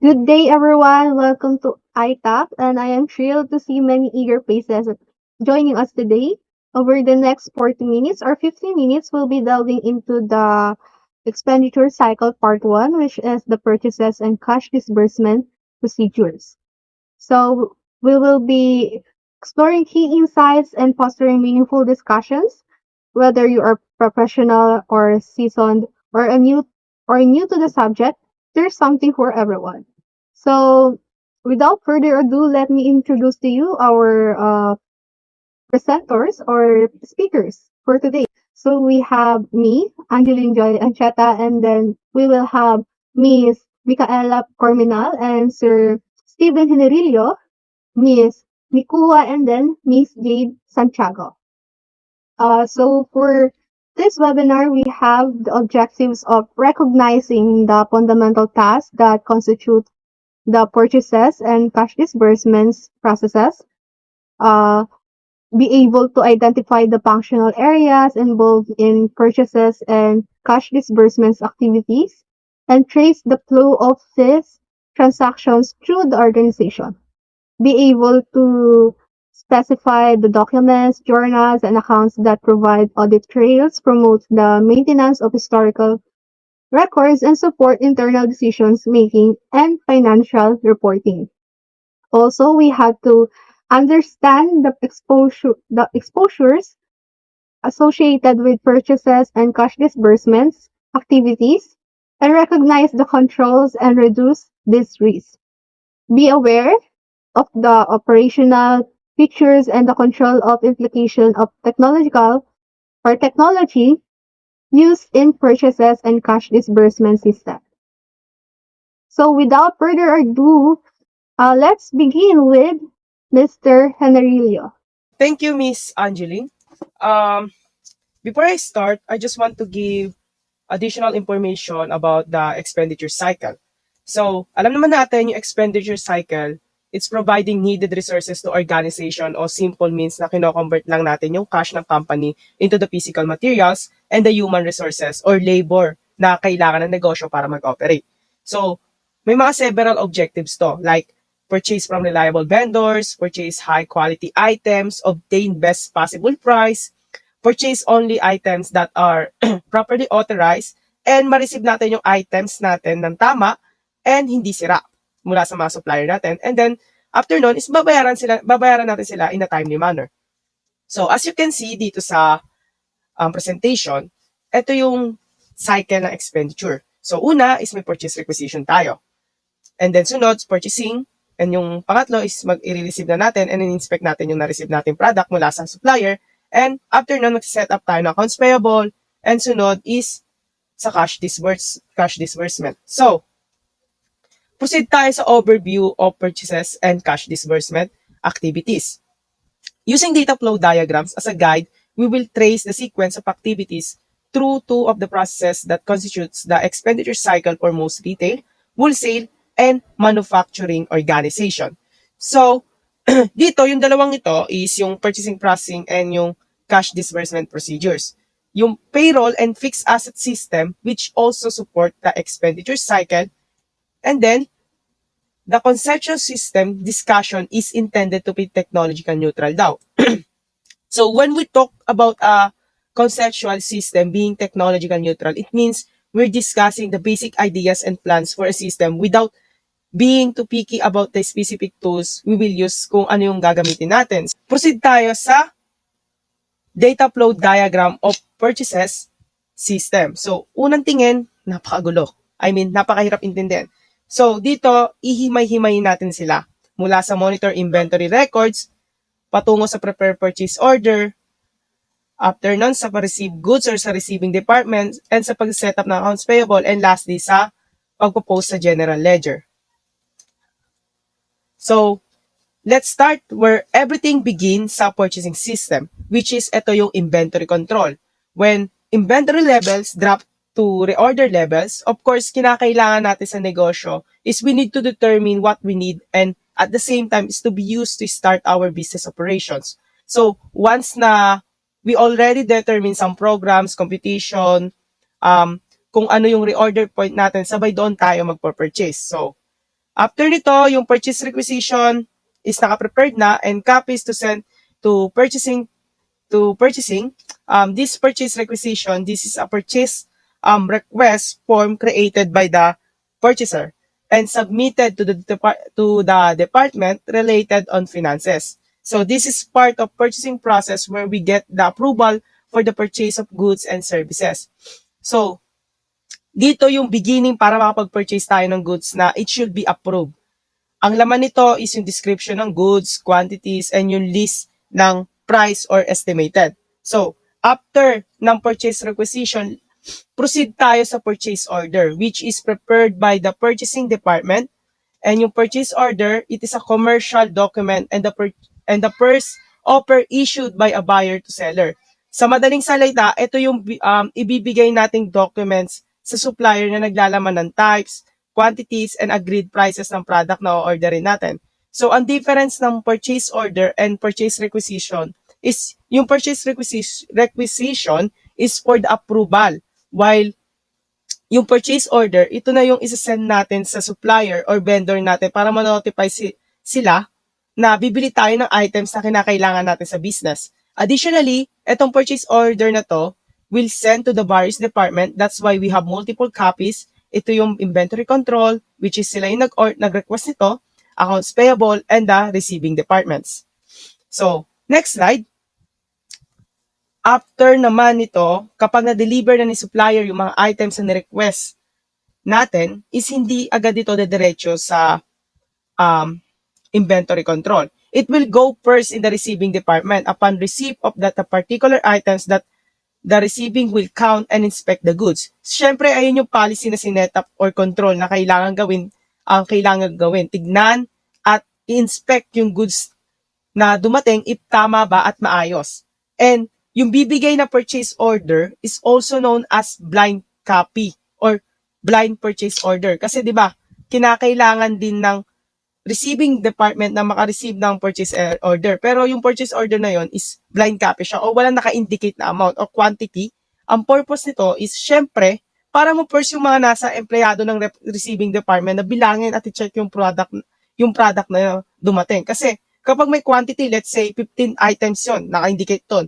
Good day, everyone. Welcome to iTap, and I am thrilled to see many eager faces joining us today. Over the next 40 minutes or 50 minutes, we'll be delving into the expenditure cycle part one, which is the purchases and cash disbursement procedures. So we will be exploring key insights and fostering meaningful discussions, whether you are professional or seasoned or new to the subject, there's something for everyone. So without further ado, let me introduce to you our presenters or speakers for today. So we have me, Angeline Joy Ancheta, and then we will have Miss Micaela Corminal and Sir Stephen Generillo, Miss Mikua, and then Miss Jade Santiago. So for this webinar, we have the objectives of recognizing the fundamental tasks that constitute the purchases and cash disbursements processes, uh, be able to identify the functional areas involved in purchases and cash disbursements activities, and trace the flow of these transactions through the organization. Be able to specify the documents, journals, and accounts that provide audit trails, promote the maintenance of historical records, and support internal decisions making and financial reporting. Also, we had to understand the exposures associated with purchases and cash disbursements activities and recognize the controls and reduce this risk. Be aware of the operational features and the control of implication of technology used in purchases and cash disbursement system. So without further ado, let's begin with Mr. Henrilio. Thank you, Miss Angeline. Um, Before I start, I just want to give additional information about the expenditure cycle. So, alam naman natin yung expenditure cycle, it's providing needed resources to organization o simple means na kino-convert lang natin yung cash ng company into the physical materials and the human resources or labor na kailangan ng negosyo para mag-operate. So, may mga several objectives to, like purchase from reliable vendors, purchase high quality items, obtain best possible price, purchase only items that are properly authorized, and ma-receive natin yung items natin ng tama and hindi sira mula sa mga supplier natin. And then, after nun, is babayaran natin sila in a timely manner. So, as you can see dito sa presentation, ito yung cycle ng expenditure. So, una is may purchase requisition tayo. And then, sunod, purchasing. And yung pangatlo is mag-i-receive na natin and in-inspect natin yung na-receive natin product mula sa supplier. And after nun, mag-set up tayo ng accounts payable. And sunod is sa cash disbursement. So, proceed tayo sa overview of purchases and cash disbursement activities. Using data flow diagrams as a guide, we will trace the sequence of activities through two of the processes that constitutes the expenditure cycle for most retail, wholesale, and manufacturing organization. So, dito, yung dalawang ito is yung purchasing processing and yung cash disbursement procedures. Yung payroll and fixed asset system, which also support the expenditure cycle. And then, the conceptual system discussion is intended to be technological neutral daw. So when we talk about a conceptual system being technological neutral, it means we're discussing the basic ideas and plans for a system without being too picky about the specific tools we will use kung ano yung gagamitin natin. Proceed tayo sa data flow diagram of purchases system. So, unang tingin, napakagulo. Napakahirap intindihan. So, dito, ihimay-himayin natin sila mula sa monitor inventory records, patungo sa prepare purchase order, after nun sa pa-receive goods or sa receiving department, and sa pag-setup ng accounts payable, and lastly sa pagpo-post sa general ledger. So, let's start where everything begins sa purchasing system, which is ito yung inventory control. When inventory levels drop to reorder levels, of course, kinakailangan natin sa negosyo is we need to determine what we need and at the same time is to be used to start our business operations. So, once na we already determine some programs, computation, kung ano yung reorder point natin, sabay doon tayo magpo-purchase. So, After nito, yung purchase requisition is naka-prepared na and copies to send to purchasing. This purchase requisition, this is a purchase request form created by the purchaser and submitted to the department related on finances. So this is part of purchasing process where we get the approval for the purchase of goods and services. So dito yung beginning para makapag-purchase tayo ng goods na it should be approved. Ang laman nito is yung description ng goods, quantities, and yung list ng price or estimated. So, after ng purchase requisition, proceed tayo sa purchase order, which is prepared by the purchasing department. And yung purchase order, it is a commercial document and the first offer issued by a buyer to seller. Sa madaling salita, ito yung ibibigay nating documents sa supplier na naglalaman ng types, quantities, and agreed prices ng product na o-orderin natin. So, ang difference ng purchase order and purchase requisition is yung purchase requisition is for the approval, while yung purchase order, ito na yung isa-send natin sa supplier or vendor natin para ma-notify sila na bibili tayo ng items na kinakailangan natin sa business. Additionally, itong purchase order na to will send to the buyer's department. That's why we have multiple copies. Ito yung inventory control, which is sila yung nag-request nito, accounts payable, and the receiving departments. So, next slide. After naman nito, kapag na-deliver na ni supplier yung mga items na ni-request natin, is hindi agad ito dediretso sa inventory control. It will go first in the receiving department. Upon receipt of that particular items that the receiving will count and inspect the goods. Siyempre, ayun yung policy na sinet up or control na kailangan gawin. Tignan at i-inspect yung goods na dumating if tama ba at maayos. And yung bibigay na purchase order is also known as blind copy or blind purchase order. Kasi 'di ba, kinakailangan din ng receiving department na maka-receive ng purchase order. Pero yung purchase order na yon is blind copy siya o walang naka-indicate na amount o quantity. Ang purpose nito is syempre para mo first yung mga nasa empleyado ng receiving department na bilangin at i-check yung product na dumating. Kasi kapag may quantity, let's say 15 items yon, naka-indicate ton.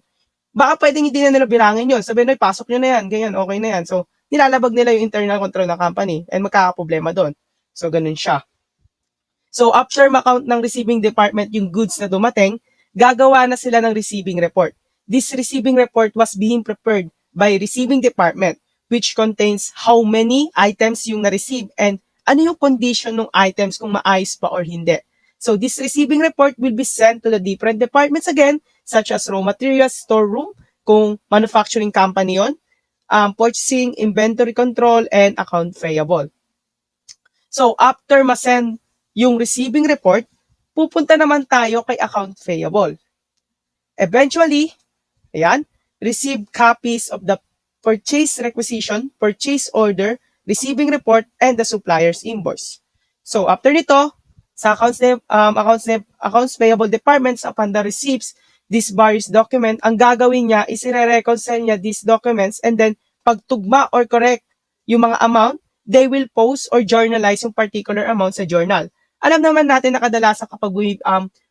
Baka pwedeng hindi na nila bilangin yon. Sabihin na, pasok nyo na yan, ganyan, okay na yan. So, nilalabag nila yung internal control ng company and magkakaproblema doon. So, ganun siya. So, after ma-count ng receiving department yung goods na dumating, gagawa na sila ng receiving report. This receiving report was being prepared by receiving department, which contains how many items yung na-receive and ano yung condition ng items kung maayos pa or hindi. So, this receiving report will be sent to the different departments again, such as raw materials, storeroom, kung manufacturing company yon, purchasing, inventory control, and account payable. So, after ma-send yung receiving report, pupunta naman tayo kay account payable. Eventually, ayan, receive copies of the purchase requisition, purchase order, receiving report, and the supplier's invoice. So, after nito, sa accounts payable departments, upon the receipts, this various document, ang gagawin niya is i-reconcile niya these documents and then pagtugma or correct yung mga amount, they will post or journalize yung particular amount sa journal. Alam naman natin na kadalasan kapag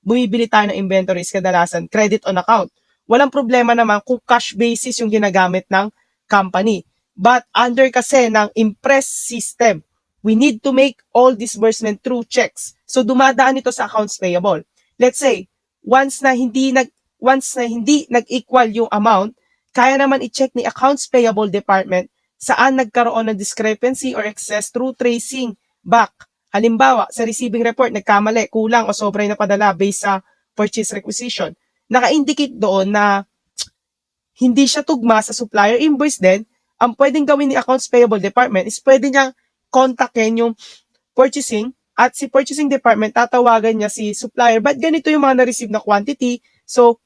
bumibili tayo ng inventories, kadalasan credit on account. Walang problema naman kung cash basis yung ginagamit ng company. But under kasi ng impress system, we need to make all disbursement through checks. So dumadaan ito sa accounts payable. Let's say, once na hindi nag-equal yung amount, kaya naman i-check ni accounts payable department saan nagkaroon ng discrepancy or excess through tracing back. Halimbawa, sa receiving report, nagkamali, kulang o sobra na padala based sa purchase requisition. Naka-indicate doon na hindi siya tugma sa supplier invoice din. Ang pwedeng gawin ni accounts payable department is pwede niyang kontakin yung purchasing at si purchasing department tatawagan niya si supplier, but ganito yung mga na-receive na quantity. So,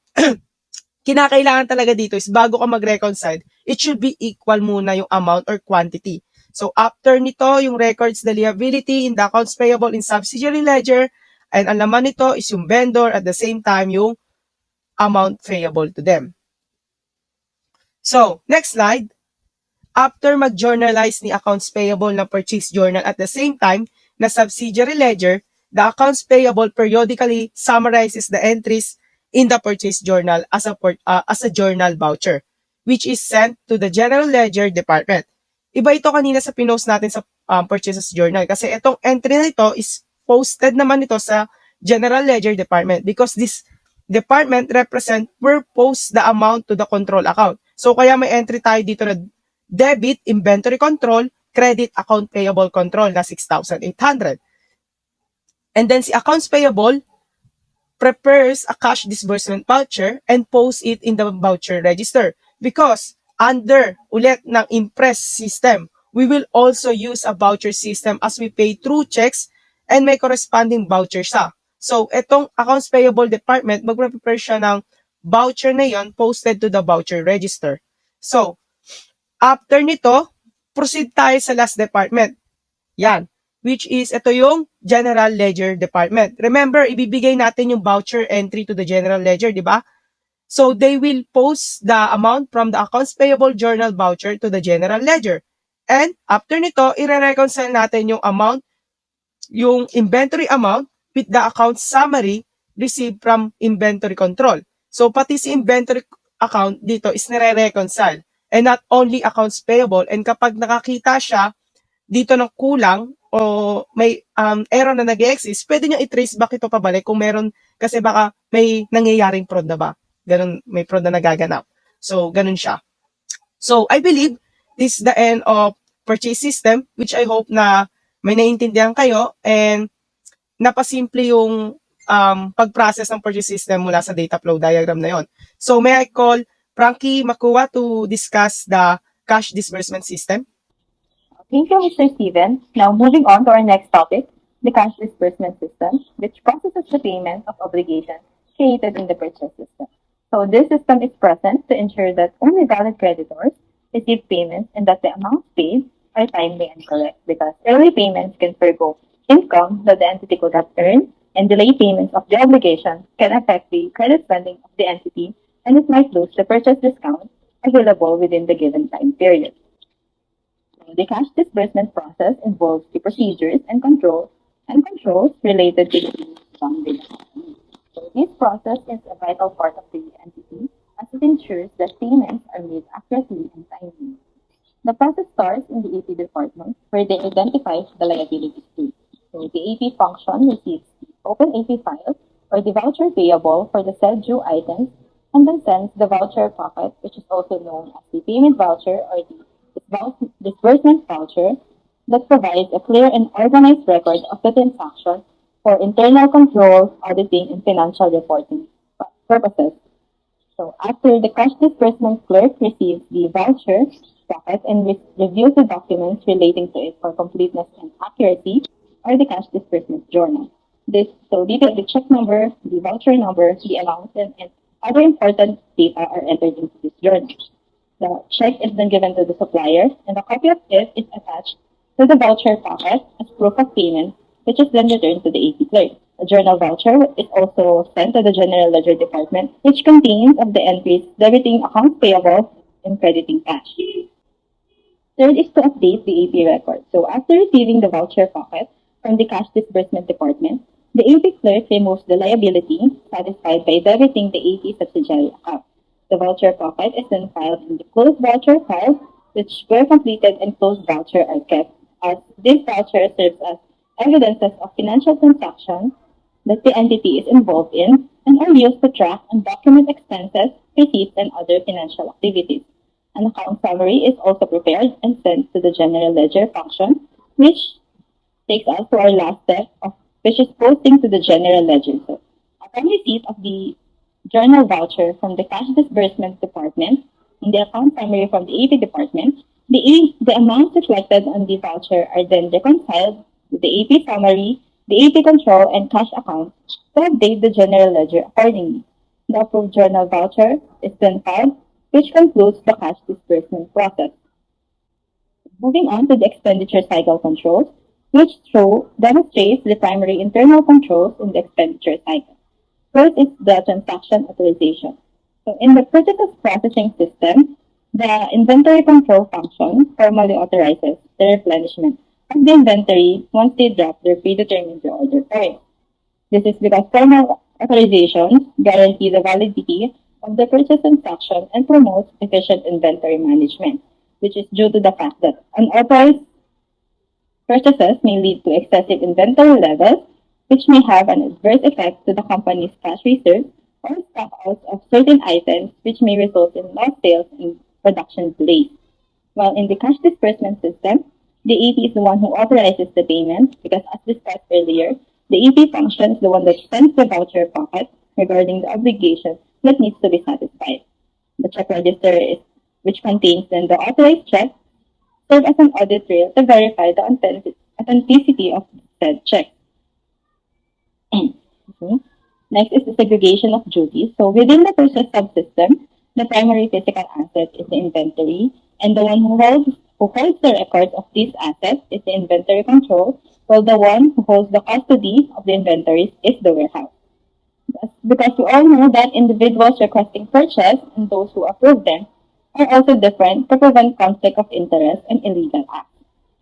kinakailangan talaga dito is bago ka mag-reconcile, it should be equal muna yung amount or quantity. So, after nito, yung records the liability in the accounts payable in subsidiary ledger, and ang laman nito is yung vendor at the same time yung amount payable to them. So, next slide. After mag-journalize ni accounts payable na purchase journal at the same time, na subsidiary ledger, the accounts payable periodically summarizes the entries in the purchase journal as a journal voucher, which is sent to the general ledger department. Iba ito kanina sa pinost natin sa purchases journal kasi itong entry na ito is posted naman ito sa general ledger department because this department represent where post the amount to the control account. So kaya may entry tayo dito na debit inventory control, credit account payable control na 6,800. And then si accounts payable prepares a cash disbursement voucher and posts it in the voucher register. Because under ulit ng Impress system, we will also use a voucher system as we pay through checks and may corresponding voucher sa. So, itong accounts payable department, magre-prepare siya ng voucher na yon posted to the voucher register. So, after nito, proceed tayo sa last department. Yan. Which is, ito yung General Ledger Department. Remember, ibibigay natin yung voucher entry to the General Ledger, di ba? So, they will post the amount from the accounts payable journal voucher to the General Ledger. And after nito, i-reconcile natin yung amount, yung inventory amount with the account summary received from inventory control. So, pati si inventory account dito is nire-reconcile. And not only accounts payable. And kapag nakakita siya dito ng kulang o may error na nag-exist, pwede nyo i-trace back ito pabalik kung meron, kasi baka may nangyayaring fraud na ba. Ganun, may fraud na nagaganap. So, ganun siya. So, I believe this is the end of purchase system, which I hope na may naiintindihan kayo and napasimple yung pag-process ng purchase system mula sa data flow diagram na yon. So, may I call Frankie Makuha to discuss the cash disbursement system? Thank you, Mr. Steven. Now, moving on to our next topic, the cash disbursement system, which processes the payment of obligations created in the purchase system. So, this system is present to ensure that only valid creditors receive payments and that the amounts paid are timely and correct, because early payments can forgo income that the entity could have earned, and delayed payments of the obligation can affect the credit spending of the entity, and it might lose the purchase discount available within the given time period. The cash disbursement process involves the procedures and controls related to the payments done with the company. So this process is a vital part of the entity as it ensures that payments are made accurately and timely. The process starts in the AP department where they identify the liabilities due. So the AP function receives the open AP file or the voucher payable for the said due items and then sends the voucher pocket, which is also known as the payment voucher or the disbursement voucher, that provides a clear and organized record of the transaction for internal control, auditing, and financial reporting purposes. So after the cash disbursement clerk receives the voucher packet and reviews the documents relating to it for completeness and accuracy, or the cash disbursement journal. Detail the check number, the voucher number, the amount, and other important data are entered into this journal. The check is then given to the supplier, and a copy of it is attached to the voucher packet as proof of payment, which is then returned to the AP clerk. A journal voucher is also sent to the General Ledger Department, which contains of the entries debiting accounts payable and crediting cash. Third is to update the AP record. So after receiving the voucher packet from the cash disbursement department, the AP clerk removes the liability satisfied by debiting the AP subsidiary account. The voucher pocket is then filed in the closed voucher file, which where completed and closed voucher are kept, as this voucher serves as evidences of financial transactions that the entity is involved in and are used to track and document expenses, receipts, and other financial activities. An account summary is also prepared and sent to the general ledger function, which takes us to our last step, which is posting to the general ledger. So, upon receipt of the journal voucher from the cash disbursement department and the account summary from the AP department, the amounts reflected on the voucher are then reconciled with the AP summary, the AP control, and cash account to update the general ledger accordingly. The approved journal voucher is then filed, which concludes the cash disbursement process. Moving on to the expenditure cycle controls, which demonstrates the primary internal controls in the expenditure cycle. First is the transaction authorization. So in the purchases processing system, the inventory control function formally authorizes the replenishment of the inventory once they drop their predetermined reorder price. This is because formal authorizations guarantee the validity of the purchase transaction and promotes efficient inventory management, which is due to the fact that unauthorized purchases may lead to excessive inventory levels, which may have an adverse effect to the company's cash reserves or stockouts of certain items, which may result in lost sales and production delays. While in the cash disbursement system, the AP is the one who authorizes the payment because, as discussed earlier, the AP function is the one that sends the voucher pocket regarding the obligation that needs to be satisfied. The check register is which contains then the authorized check serve as an audit trail to verify the authenticity of said check. Okay. Next is the segregation of duties. So within the purchase subsystem, the primary physical asset is the inventory, and the one who holds the records of these assets is the inventory control, while the one who holds the custody of the inventories is the warehouse. Because we all know that individuals requesting purchase and those who approve them are also different to prevent conflict of interest and illegal acts.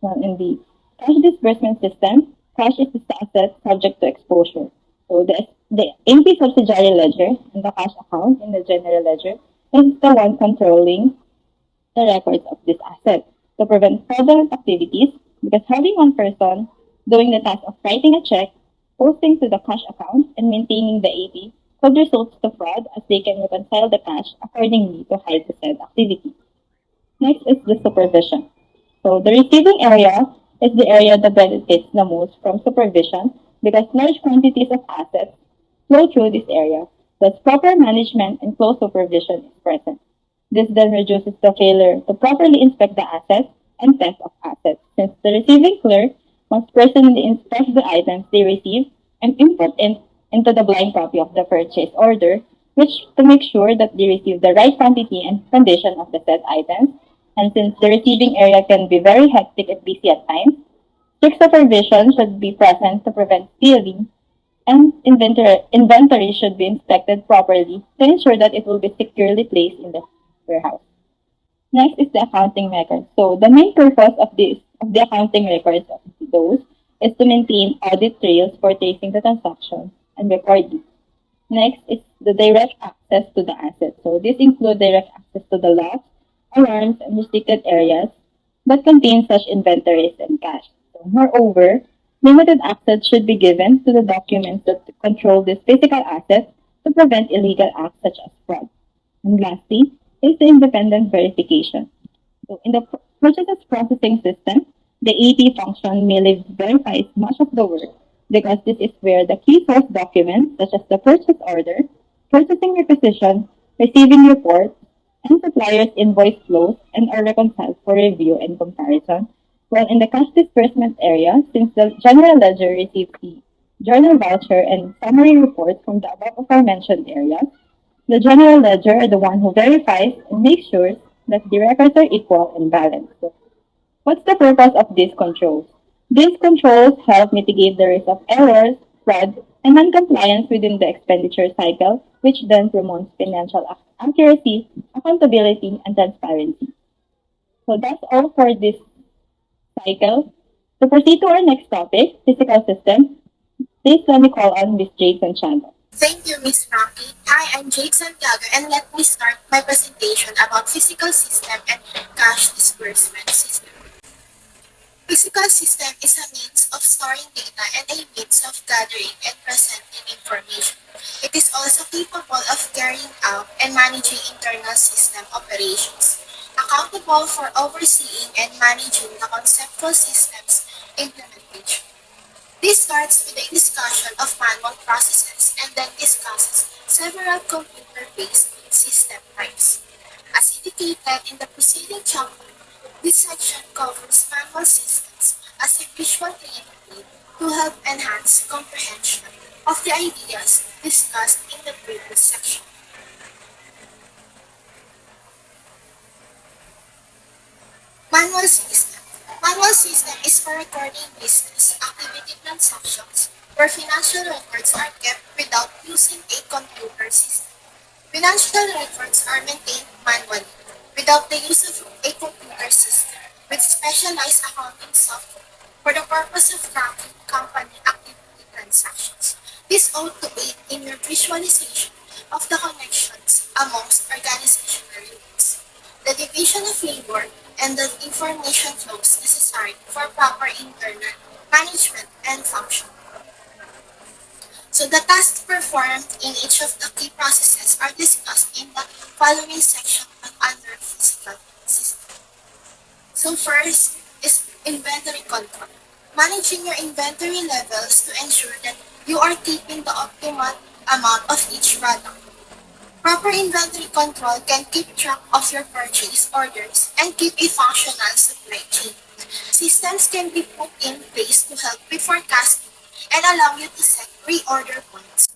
Well, in the cash disbursement system, cash is the asset subject to exposure. So the AP subsidiary ledger and the cash account in the general ledger is the one controlling the records of this asset to prevent fraudulent activities because having one person doing the task of writing a check, posting to the cash account, and maintaining the AP could result to fraud as they can reconcile the cash accordingly to hide the said activity. Next is the supervision. So the receiving area is the area that benefits the most from supervision because large quantities of assets flow through this area. Thus, proper management and close supervision is present. This then reduces the failure to properly inspect the assets and theft of assets, since the receiving clerk must personally inspect the items they receive and input into the blind copy of the purchase order, which to make sure that they receive the right quantity and condition of the said items. And since the receiving area can be very hectic and busy at times, strict supervision should be present to prevent stealing, and inventory should be inspected properly to ensure that it will be securely placed in the warehouse. Next is the accounting records. So the main purpose of the accounting records of those is to maintain audit trails for tracing the transaction and recording. Next is the direct access to the asset. So this includes direct access to the lots, alarms, and restricted areas that contain such inventories and cash. So moreover, limited access should be given to the documents that control these physical assets to prevent illegal acts such as fraud. And lastly is the independent verification. So in the purchases processing system, the AP function merely verifies much of the work because this is where the key source documents such as the purchase order, purchasing requisition, receiving report, and suppliers invoice flows and are reconciled for review and comparison. While in the cash disbursement area, since the general ledger receives the journal voucher and summary reports from the above aforementioned areas, the general ledger are the one who verifies and makes sure that the records are equal and balanced. So what's the purpose of these controls? These controls help mitigate the risk of errors, fraud, and non-compliance within the expenditure cycle, which then promotes financial accuracy, accountability, and transparency. So that's all for this cycle. To proceed to our next topic, physical system, please let me call on Ms. Jason Chandler. Thank you, Miss Rocky. Hi, I'm Jake Santiago, and let me start my presentation about physical system and cash disbursement system. Physical system is a means of storing data and a means of gathering and presenting information. It is also capable of carrying out and managing internal system operations, accountable for overseeing and managing the conceptual systems implementation. This starts with a discussion of manual processes and then discusses several computer-based system types. As indicated in the preceding chapter, this section covers manual systems as a visual aid to help enhance comprehension of the ideas discussed in the previous section. Manual system. Manual system is for recording business activity transactions where financial records are kept without using a computer system. Financial records are maintained manually without the use of a computer system with specialized accounting software. for the purpose of tracking company activity transactions. This ought to aid in your visualization of the connections amongst organizational units, the division of labor, and the information flows necessary for proper internal management and function. So the tasks performed in each of the key processes are discussed in the following section under physical system. So first is inventory control. Managing your inventory levels to ensure that you are keeping the optimal amount of each product. Proper inventory control can keep track of your purchase orders and keep a functional supply chain. Systems can be put in place to help with forecasting and allow you to set reorder points.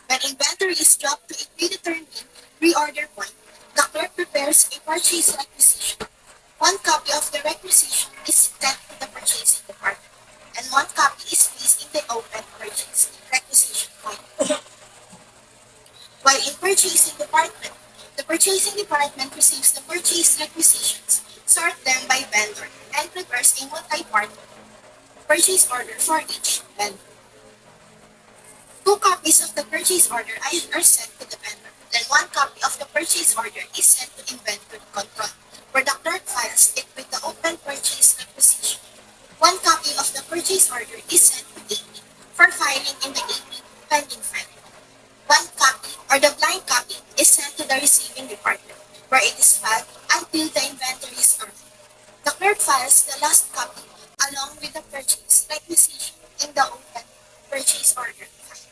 When inventory is dropped to a predetermined reorder point, the clerk prepares a purchase requisition. One copy of the requisition is sent to the purchasing department, and one copy is placed in the open purchase requisition point. While in purchasing department, the purchasing department receives the purchase requisitions, sort them by vendor, and prepares a multi-part purchase order for each vendor. Two copies of the purchase order are sent to the vendor. Then one copy of the purchase order is sent to inventory control, where the clerk files it with the open purchase requisition. One copy of the purchase order is sent to AP for filing in the AP pending file. One copy or the blind copy is sent to the receiving department, where it is filed until the inventory is ordered. The clerk files the last copy along with the purchase requisition in the open purchase order file.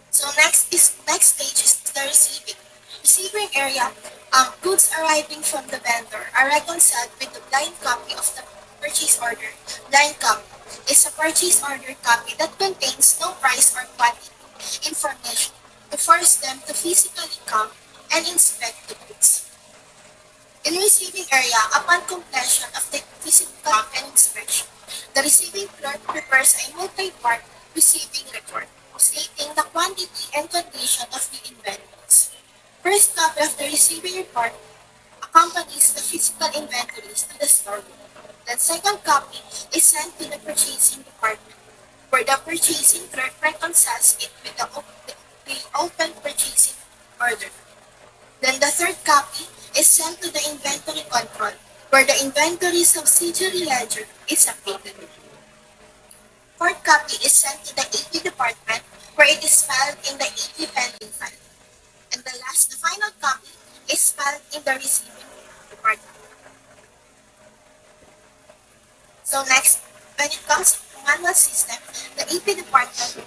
So next stage is the receiving. Receiving area, goods arriving from the vendor are reconciled with the blind copy of the purchase order. Blind copy is a purchase order copy that contains no price or quantity information to force them to physically come and inspect the goods. In receiving area, upon completion of the physical count and inspection, the receiving clerk prepares a multi-part receiving report stating the quantity and condition of the inventories. First copy of the receiving report accompanies the physical inventories to the storeroom. The second copy is sent to the purchasing department, where the purchasing clerk reconciles it with the open purchasing order. Then the third copy is sent to the inventory control, where the inventory subsidiary ledger is updated. Fourth copy is sent to the AP department, where it is filed in the AP pending file. And the final copy is filed in the receiving department. So next, when it comes to manual system, the AP department,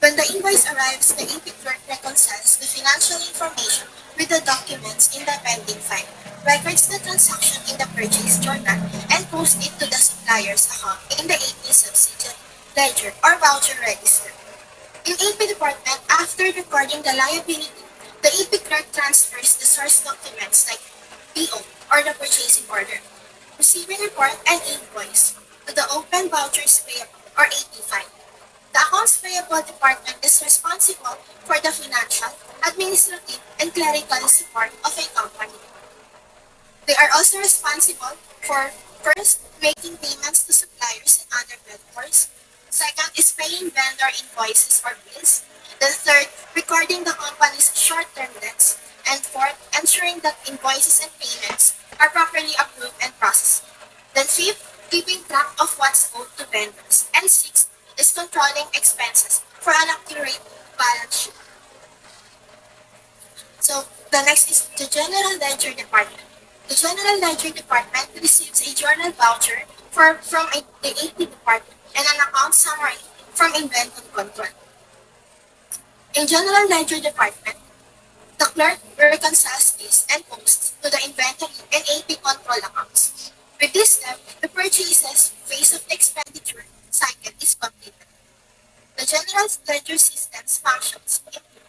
when the invoice arrives, the AP clerk reconciles the financial information with the documents in the pending file, records the transaction in the purchase journal, and posts it to the supplier's account in the AP subsidiary ledger or voucher register. In AP department, after recording the liability, the AP clerk transfers the source documents like PO or the purchasing order, receiving report, and invoice to the open vouchers payable or AP file. The accounts payable department is responsible for the financial, administrative, and clerical support of a company. They are also responsible for first making payments to suppliers and other vendors. Second is paying vendor invoices or bills. Then third, recording the company's short-term debts. And fourth, ensuring that invoices and payments are properly approved and processed. Then fifth, keeping track of what's owed to vendors. And sixth is controlling expenses for an accurate balance sheet. So the next is the General Ledger Department. The General Ledger Department receives a journal voucher the AP department and an account summary from inventory control. In General Ledger Department, the clerk reconciles this and posts to the inventory and AP control accounts. With this step, the purchases phase of the expenditure cycle is completed. The General Ledger System's functions include: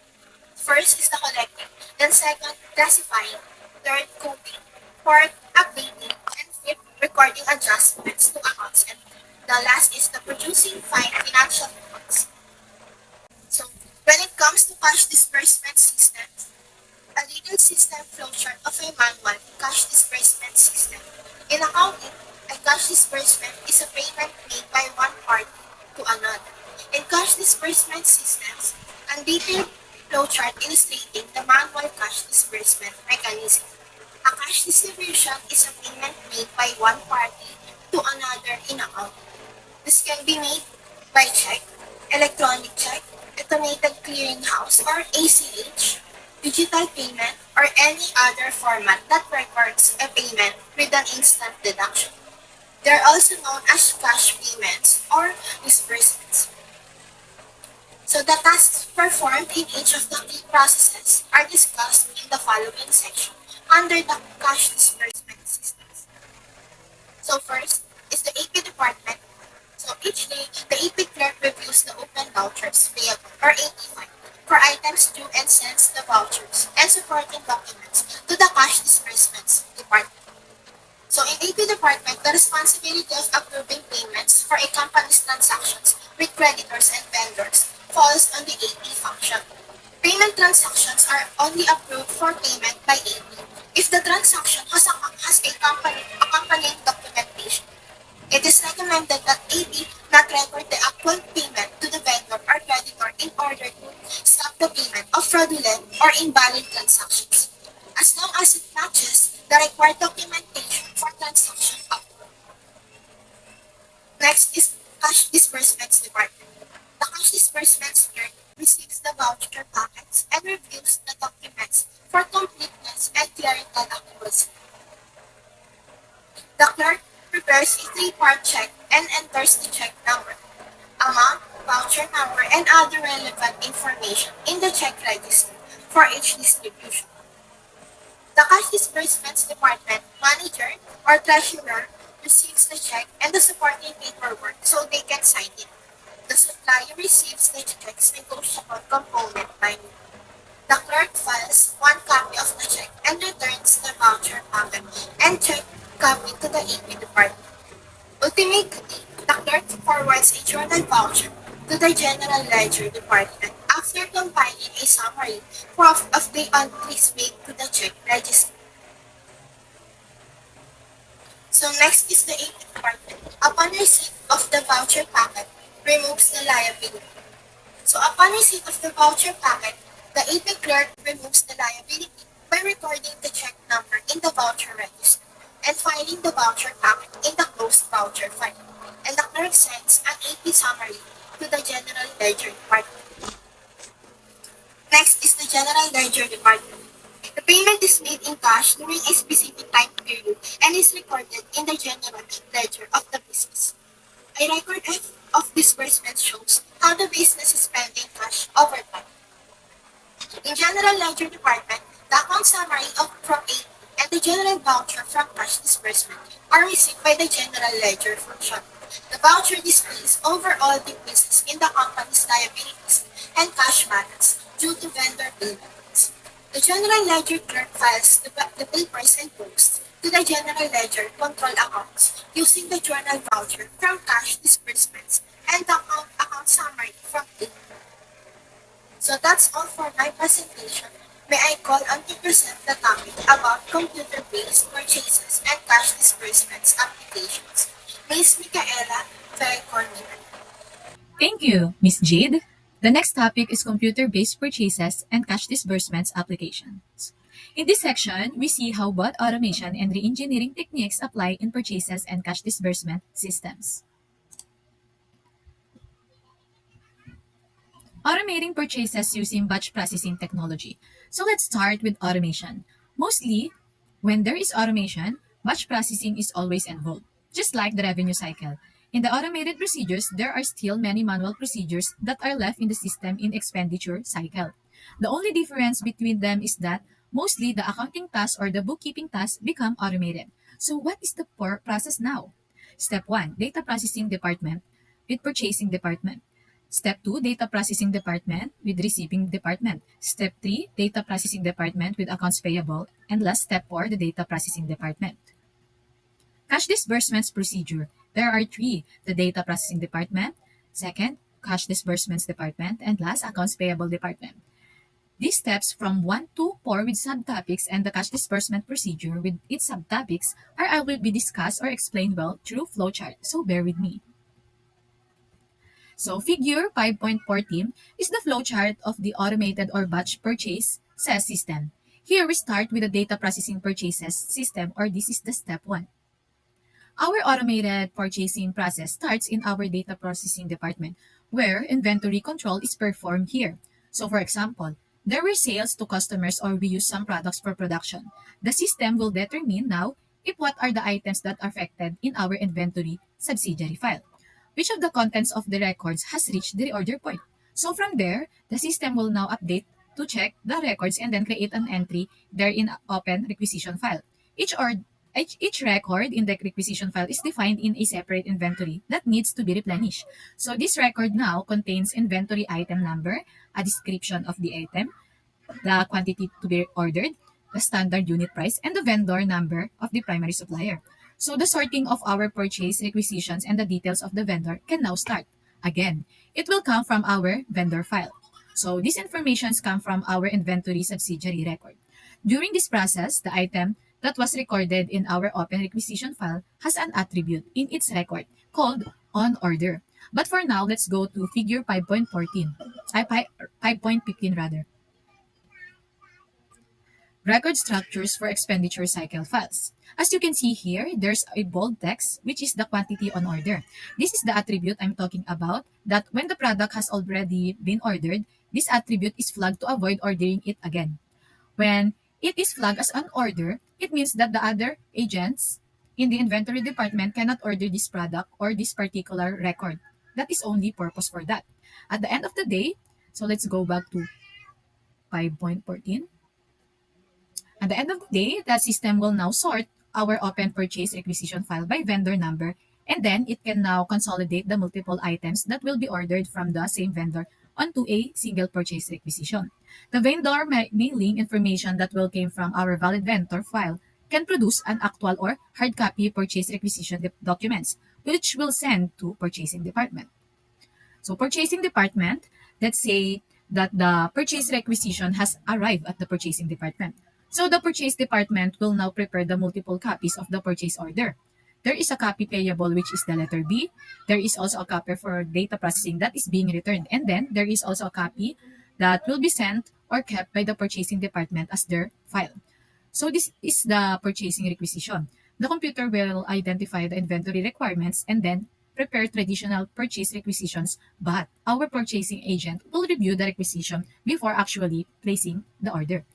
first is the collecting, then second, classifying, third, coding, fourth, updating, and fifth, recording adjustments to accounts, and the last is the producing financial reports. So, when it comes to cash disbursement systems, a legal system flowchart of a manual cash disbursement system. In accounting, a cash disbursement is a payment made by one party to another. In cash disbursement systems, a detailed flowchart illustrating the manual cash disbursement mechanism. A cash distribution is a payment made by one party to another in accounting. This can be made by check, electronic check, automated clearinghouse or ACH, digital payment, or any other format that records a payment with an instant deduction. They are also known as cash payments or disbursements. So the tasks performed in each of the key processes are discussed in the following section under the cash disbursement systems. So first is the AP department. So each day, the AP clerk reviews the open vouchers payable or AP file for items due and sends the vouchers and supporting documents to the cash disbursements department. So in AP department, the responsibility of approving payments for a company's transactions with creditors and vendors falls on the AP function. Payment transactions are only approved for payment by AP if the transaction has a accompanying documentation. It is recommended that AP not record the actual payment to the vendor or creditor in order to stop the payment of fraudulent or invalid transactions, as long as it matches the required documentation for transaction approval. Next is cash disbursements department. The cash disbursements clerk receives the voucher packets and reviews the documents for completeness and clerical accuracy. The clerk prepares a three-part check and enters the check number, amount, voucher number, and other relevant information in the check register for each distribution. The cash disbursements department manager or treasurer receives the check and the supporting paperwork so they can sign it. The supplier receives the check's negotiable component by name. The clerk files one copy of the check and returns the voucher packet and check copy to the AP department. Ultimately, the clerk forwards a journal voucher to the general ledger department after compiling a summary of the entries made to the check register. So next is the AP department. Upon receipt of the voucher packet, removes the liability. So upon receipt of the voucher packet, the AP clerk removes the liability by recording the check number in the voucher register and filing the voucher packet in the closed voucher file. And the clerk sends an AP summary to the general ledger department. Next is the general ledger department. The payment is made in cash during a specific time period and is recorded in the general ledger of the business. A record of disbursement shows how the business is spending cash over time. In General Ledger Department, the account summary from AP and the general voucher from cash disbursement are received by the General Ledger function. The voucher displays overall decreases in the company's liabilities and cash balance due to vendor payments. The General Ledger clerk files the papers and posts to the General Ledger control accounts using the journal voucher from cash disbursements and the account summary from AP. So that's all for my presentation. May I call on to present the topic about computer-based purchases and cash disbursements applications. Ms. Micaela Cornelius. Thank you, Ms. Jade. The next topic is computer-based purchases and cash disbursements applications. In this section, we see how both automation and re-engineering techniques apply in purchases and cash disbursement systems. Automating purchases using batch processing technology. So let's start with automation. Mostly, when there is automation, batch processing is always involved, just like the revenue cycle. In the automated procedures, there are still many manual procedures that are left in the system in expenditure cycle. The only difference between them is that mostly the accounting tasks or the bookkeeping tasks become automated. So what is the process now? Step 1, data processing department with purchasing department. Step 2, data processing department with receiving department. Step 3, data processing department with accounts payable. And last step 4, the data processing department. Cash disbursements procedure. There are three, the data processing department, second, cash disbursements department, and last, accounts payable department. These steps from 1 to 4 with subtopics and the cash disbursement procedure with its subtopics are I will be discussed or explained well through flowchart, so bear with me. So figure 5.14 is the flowchart of the automated or batch purchase sales system. Here we start with the data processing purchases system, or this is the step 1. Our automated purchasing process starts in our data processing department, where inventory control is performed here. So for example, there were sales to customers or we use some products for production. The system will determine now if what are the items that are affected in our inventory subsidiary file. Which of the contents of the records has reached the reorder point. So from there, the system will now update to check the records and then create an entry there in open requisition file. Each or each record in the requisition file is defined in a separate inventory that needs to be replenished. So this record now contains inventory item number, a description of the item, the quantity to be ordered, the standard unit price, and the vendor number of the primary supplier. So the sorting of our purchase requisitions and the details of the vendor can now start. Again, it will come from our vendor file. So these informations come from our inventory subsidiary record. During this process, the item that was recorded in our open requisition file has an attribute in its record called on order. But for now, let's go to figure 5.14, 5.15 rather. Record structures for expenditure cycle files. As you can see here, there's a bold text, which is the quantity on order. This is the attribute I'm talking about, that when the product has already been ordered, this attribute is flagged to avoid ordering it again. When it is flagged as an order, it means that the other agents in the inventory department cannot order this product or this particular record. That is only purpose for that. At the end of the day, so let's go back to 5.14. At the end of the day, that system will now sort our open purchase requisition file by vendor number, and then it can now consolidate the multiple items that will be ordered from the same vendor onto a single purchase requisition. The vendor mailing information that will came from our valid vendor file can produce an actual or hard copy purchase requisition documents, which will send to purchasing department. So purchasing department, let's say that the purchase requisition has arrived at the purchasing department. So the purchase department will now prepare the multiple copies of the purchase order. There is a copy payable, which is the letter B. There is also a copy for data processing that is being returned. And then there is also a copy that will be sent or kept by the purchasing department as their file. So this is the purchasing requisition. The computer will identify the inventory requirements and then prepare traditional purchase requisitions, but our purchasing agent will review the requisition before actually placing the order.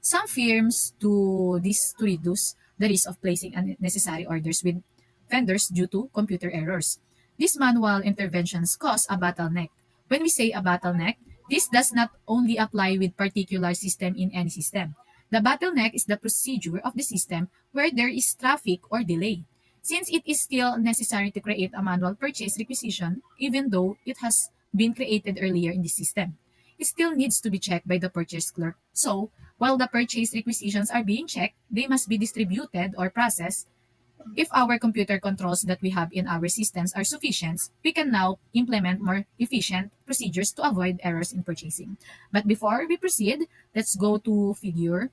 Some firms do this to reduce the risk of placing unnecessary orders with vendors due to computer errors. These manual interventions cause a bottleneck. When we say a bottleneck, this does not only apply with particular system in any system. The bottleneck is the procedure of the system where there is traffic or delay. Since it is still necessary to create a manual purchase requisition, even though it has been created earlier in the system, it still needs to be checked by the purchase clerk. So, while the purchase requisitions are being checked, they must be distributed or processed. If our computer controls that we have in our systems are sufficient, we can now implement more efficient procedures to avoid errors in purchasing. But before we proceed, let's go to figure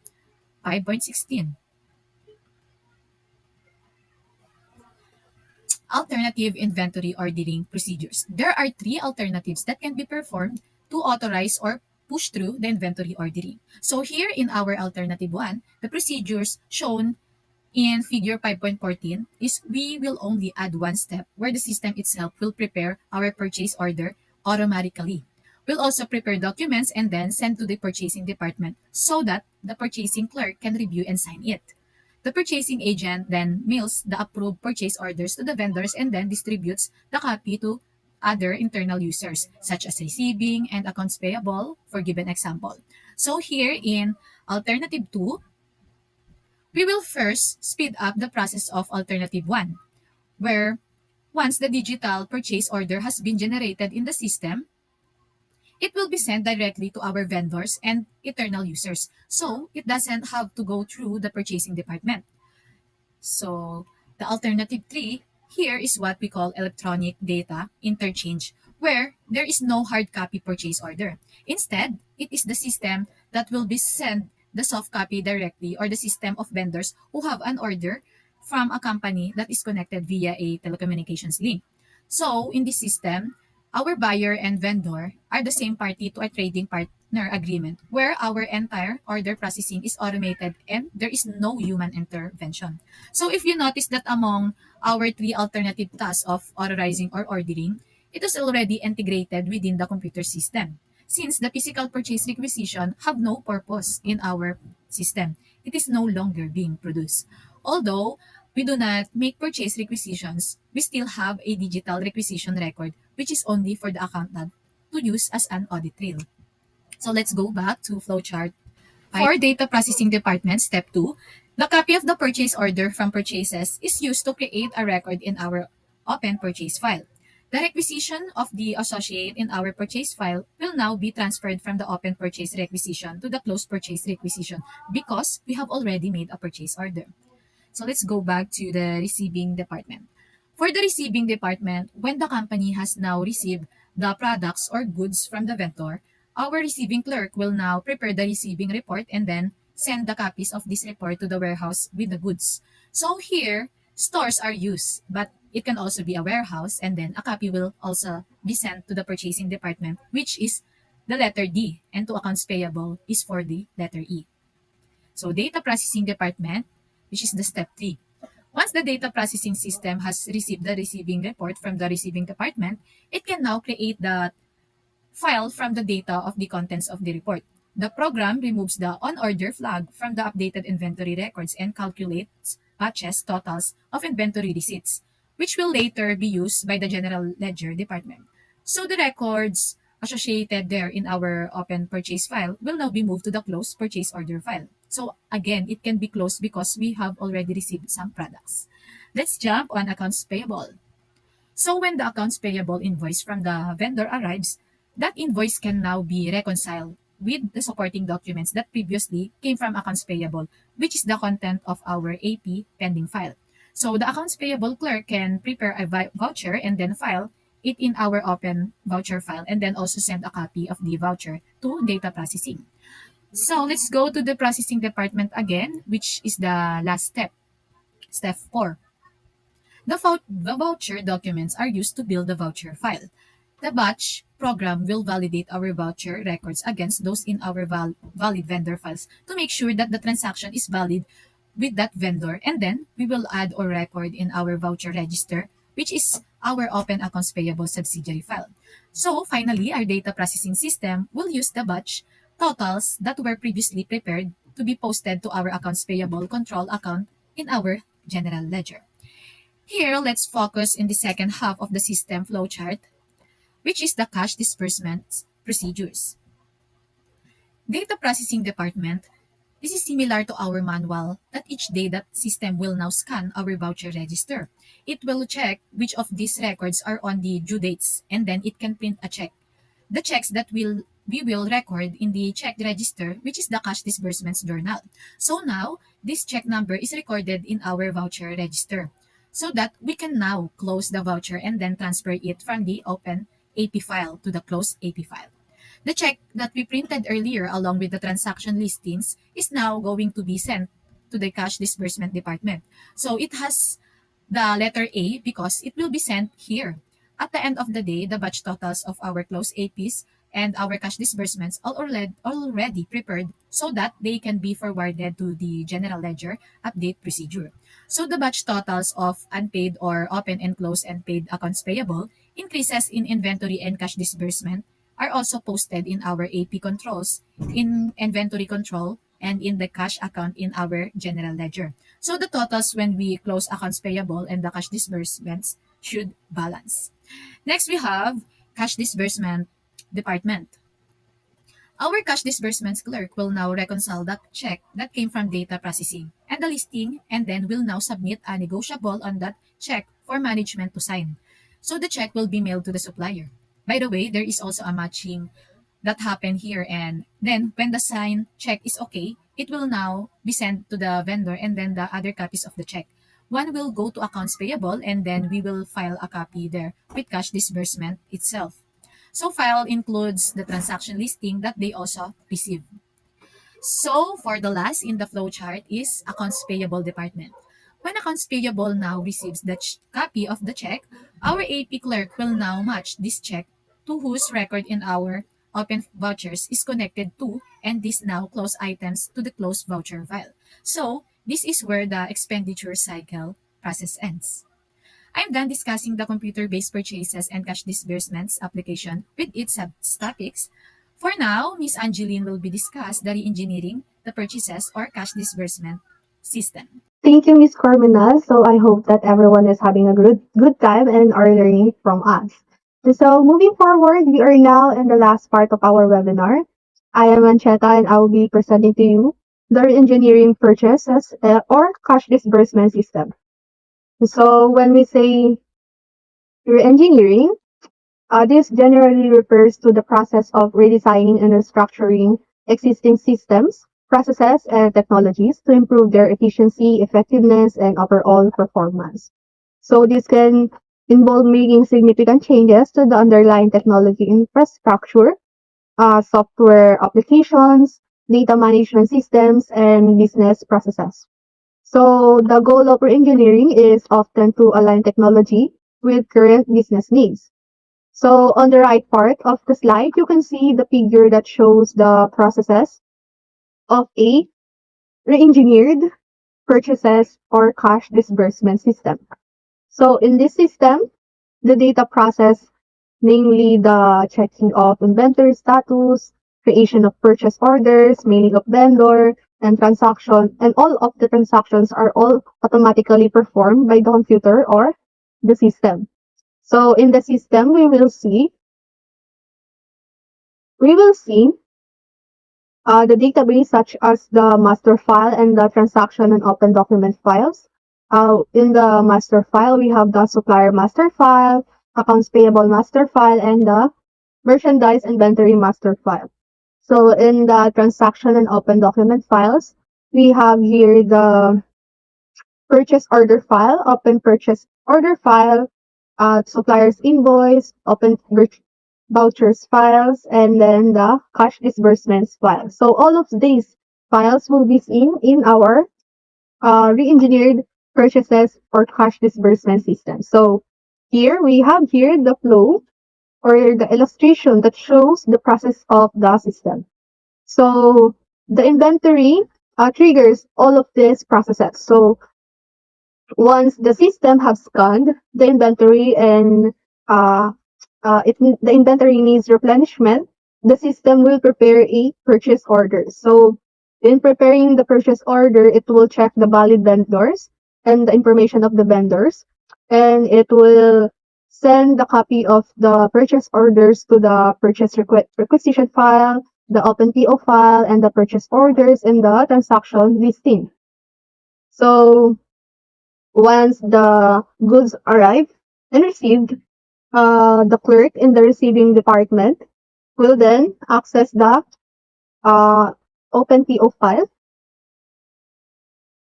5.16. Alternative inventory ordering procedures. There are three alternatives that can be performed to authorize or push through the inventory ordering. So here in our alternative one, the procedures shown in figure 5.14 is we will only add one step where the system itself will prepare our purchase order automatically. We'll also prepare documents and then send to the purchasing department so that the purchasing clerk can review and sign it. The purchasing agent then mails the approved purchase orders to the vendors and then distributes the copy to other internal users, such as receiving and accounts payable, for given example. So here in alternative 2, we will first speed up the process of alternative 1, where once the digital purchase order has been generated in the system, it will be sent directly to our vendors and internal users. So it doesn't have to go through the purchasing department. So the alternative 3 here is what we call electronic data interchange, where there is no hard copy purchase order. Instead, it is the system that will be sent the soft copy directly or the system of vendors who have an order from a company that is connected via a telecommunications link. So in this system, our buyer and vendor are the same party to a trading partner agreement where our entire order processing is automated and there is no human intervention. So if you notice that among our three alternative tasks of authorizing or ordering, it is already integrated within the computer system. Since the physical purchase requisition have no purpose in our system, it is no longer being produced. Although we do not make purchase requisitions, we still have a digital requisition record which is only for the accountant to use as an audit trail. So let's go back to flowchart. For data processing department, step 2, the copy of the purchase order from purchases is used to create a record in our open purchase file. The requisition of the associate in our purchase file will now be transferred from the open purchase requisition to the closed purchase requisition because we have already made a purchase order. So let's go back to the receiving department. For the receiving department, when the company has now received the products or goods from the vendor, our receiving clerk will now prepare the receiving report and then send the copies of this report to the warehouse with the goods. So here, stores are used, but it can also be a warehouse and then a copy will also be sent to the purchasing department, which is the letter D, and to accounts payable is for the letter E. So data processing department, which is the step 3. Once the data processing system has received the receiving report from the receiving department, it can now create the file from the data of the contents of the report. The program removes the on-order flag from the updated inventory records and calculates batches totals of inventory receipts, which will later be used by the general ledger department. So the records associated there in our open purchase file will now be moved to the closed purchase order file. So again, it can be closed because we have already received some products. Let's jump on accounts payable. So when the accounts payable invoice from the vendor arrives, that invoice can now be reconciled with the supporting documents that previously came from accounts payable, which is the content of our AP pending file. So the accounts payable clerk can prepare a voucher and then file it in our open voucher file and then also send a copy of the voucher to data processing. So let's go to the processing department again, which is the last step, step 4. The voucher documents are used to build the voucher file. The batch program will validate our voucher records against those in our valid vendor files to make sure that the transaction is valid with that vendor, and then we will add or record in our voucher register, which is our open accounts payable subsidiary file. So finally, our data processing system will use the batch totals that were previously prepared to be posted to our accounts payable control account in our general ledger. Here, let's focus in the second half of the system flowchart, which is the cash disbursement procedures. Data processing department, this is similar to our manual that each day that system will now scan our voucher register. It will check which of these records are on the due dates and then it can print a check. The checks that we will record in the check register, which is the cash disbursements journal. So now, this check number is recorded in our voucher register so that we can now close the voucher and then transfer it from the open AP file to the closed AP file. The check that we printed earlier along with the transaction listings is now going to be sent to the cash disbursement department. So it has the letter A because it will be sent here. At the end of the day, the batch totals of our closed APs and our cash disbursements are already prepared so that they can be forwarded to the general ledger update procedure. So the batch totals of unpaid or open and closed and paid accounts payable, increases in inventory and cash disbursement are also posted in our AP controls, in inventory control, and in the cash account in our general ledger. So the totals when we close accounts payable and the cash disbursements should balance. Next, we have cash disbursement department. Our cash disbursements clerk will now reconcile that check that came from data processing and the listing and then will now submit a negotiable on that check for management to sign. So the check will be mailed to the supplier. By the way, there is also a matching that happened here, and then when the signed check is okay, it will now be sent to the vendor and then the other copies of the check. One will go to accounts payable and then we will file a copy there with cash disbursement itself. So file includes the transaction listing that they also receive. So for the last in the flowchart is accounts payable department. When accounts payable now receives the copy of the check, our AP clerk will now match this check to whose record in our open vouchers is connected to and this now close items to the closed voucher file. So this is where the expenditure cycle process ends. I'm done discussing the computer-based purchases and cash disbursements application with its subtopics. For now, Ms. Angeline will be discuss the re-engineering the purchases or cash disbursement system. Thank you, Miss Corminal. So I hope that everyone is having a good time and are learning from us. So moving forward, we are now in the last part of our webinar. I am Ancheta and I will be presenting to you the engineering purchases or cash disbursement system. So when we say re-engineering, this generally refers to the process of redesigning and restructuring existing systems, processes, and technologies to improve their efficiency, effectiveness, and overall performance. So this can involve making significant changes to the underlying technology infrastructure, software applications, data management systems, and business processes. So the goal of engineering is often to align technology with current business needs. So on the right part of the slide, you can see the figure that shows the processes of a re-engineered purchases or cash disbursement system. So in this system, the data process, namely the checking of inventory status, creation of purchase orders, mailing of vendor, and transaction, and all of the transactions are all automatically performed by the computer or the system. So in the system, we will see the database such as the master file and the transaction and open document files. In the master file, we have the supplier master file, accounts payable master file, and the merchandise inventory master file. So in the transaction and open document files, we have here the purchase order file, open purchase order file, supplier's invoice, open vouchers files, and then the cash disbursements file. So all of these files will be seen in our re-engineered purchases or cash disbursement system. So here we have here the flow or the illustration that shows the process of the system. So the inventory triggers all of these processes. So once the system has scanned the inventory and uh, the inventory needs replenishment, the system will prepare a purchase order. So in preparing the purchase order, it will check the valid vendors and the information of the vendors, and it will send the copy of the purchase orders to the purchase requisition file, the open PO file, and the purchase orders in the transaction listing. So once the goods arrive and received, the clerk in the receiving department will then access the uh, open PO file,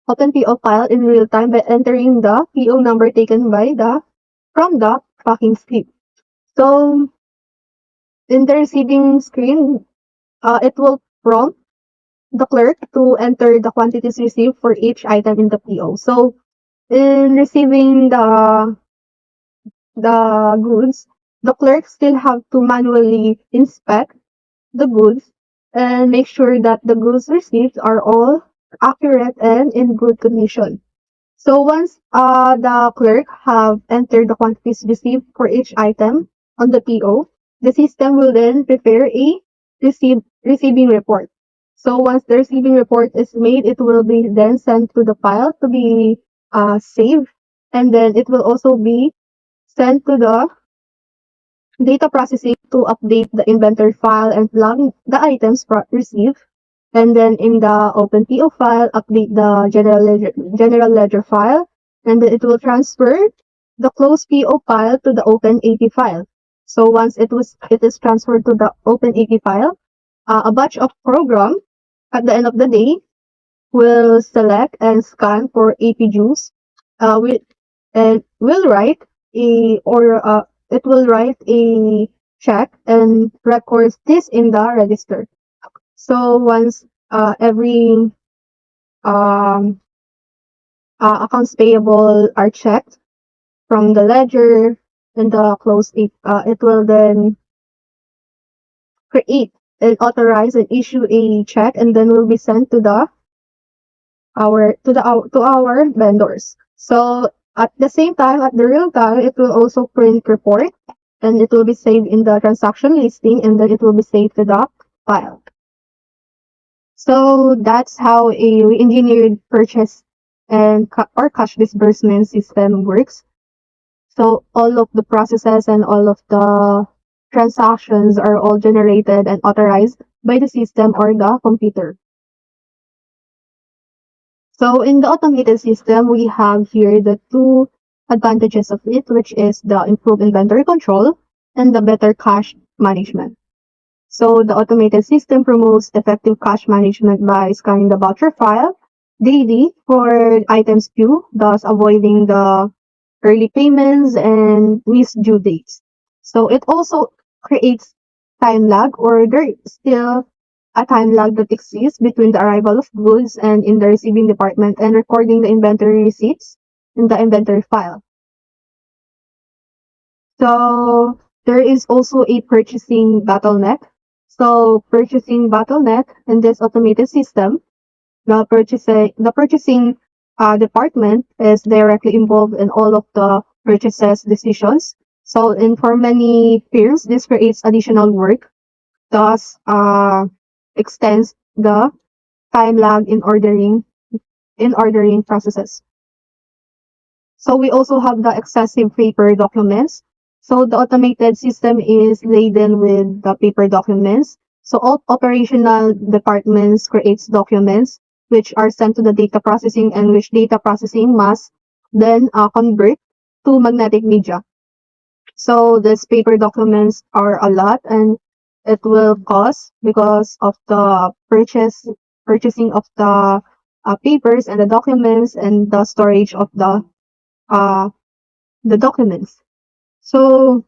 open PO file in real time by entering the PO number taken by the from the tracking script. So in the receiving screen, it will prompt the clerk to enter the quantities received for each item in the PO. So in receiving the goods, the clerk still have to manually inspect the goods and make sure that the goods received are all accurate and in good condition. So once the clerk have entered the quantities received for each item on the PO, the system will then prepare a receiving report. So once the receiving report is made, it will be then sent to the file to be saved, and then it will also be sent to the data processing to update the inventory file and log the items received. And then in the open PO file, update the general ledger file, and then it will transfer the closed PO file to the open AP file. So once it is transferred to the open AP file, a batch of program at the end of the day will select and scan for AP dues, with, and will write it will write a check and records this in the register. So once every um, accounts payable are checked from the ledger and the close date. It will then create and authorize and issue a check and then will be sent to our vendors. So at the same time, at the real time, it will also print report and it will be saved in the transaction listing and then it will be saved to the file. So that's how a re-engineered purchase and or cash disbursement system works. So all of the processes and all of the transactions are all generated and authorized by the system or the computer. So in the automated system, we have here the two advantages of it, which is the improved inventory control and the better cash management. So the automated system promotes effective cash management by scanning the voucher file daily for items due, thus avoiding the early payments and missed due dates. So it also creates time lag, or there is still a time lag that exists between the arrival of goods and in the receiving department and recording the inventory receipts in the inventory file. So there is also a purchasing bottleneck. So purchasing bottleneck in this automated system, the purchasing department is directly involved in all of the purchases decisions. So for many firms, this creates additional work, thus extends the time lag in ordering processes. So we also have the excessive paper documents. So the automated system is laden with the paper documents. So all operational departments creates documents which are sent to the data processing and which data processing must then convert to magnetic media. So these paper documents are a lot and it will cost because of the purchasing of the papers and the documents and the storage of uh, the documents. So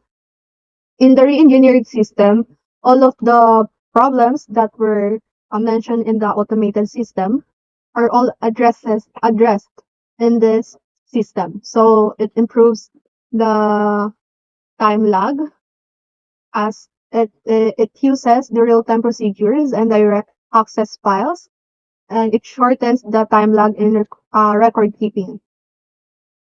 in the re-engineered system, all of the problems that were mentioned in the automated system are all addressed in this system. So it improves the time lag as it uses the real-time procedures and direct access files, and it shortens the time lag in record keeping.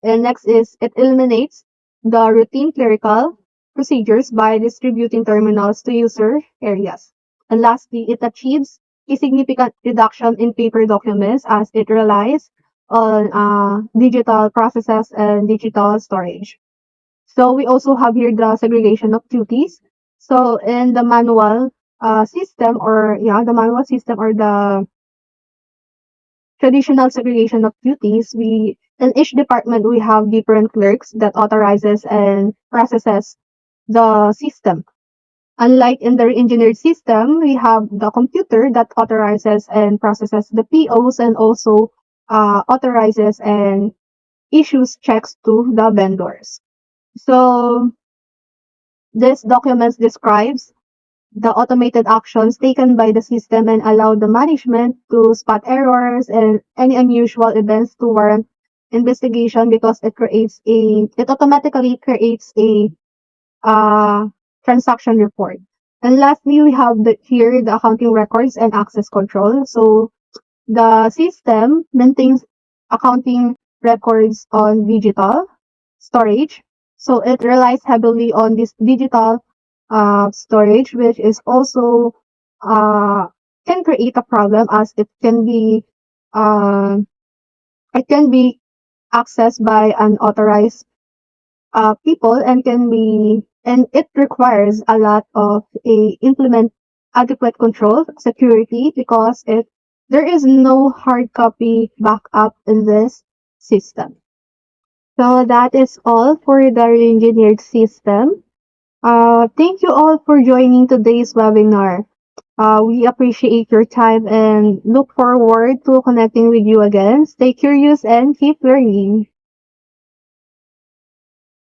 And next is it eliminates the routine clerical procedures by distributing terminals to user areas. And lastly, it achieves a significant reduction in paper documents as it relies on digital processes and digital storage. So we also have here the segregation of duties. So in the manual system, or the manual system or the traditional segregation of duties, we in each department we have different clerks that authorizes and processes the system. Unlike in the engineered system, we have the computer that authorizes and processes the POs and also authorizes and issues checks to the vendors. So this documents describes the automated actions taken by the system and allow the management to spot errors and any unusual events to warrant investigation because it automatically creates a uh, transaction report. And lastly, we have here the accounting records and access control. So the system maintains accounting records on digital storage. So it relies heavily on this digital storage, which is also uh, can create a problem as uh, it can be accessed by unauthorized people and it requires a lot of a implement adequate control security because there is no hard copy backup in this system. So that is all for the engineered system. Thank you all for joining today's webinar. We appreciate your time and look forward to connecting with you again. Stay curious and keep learning.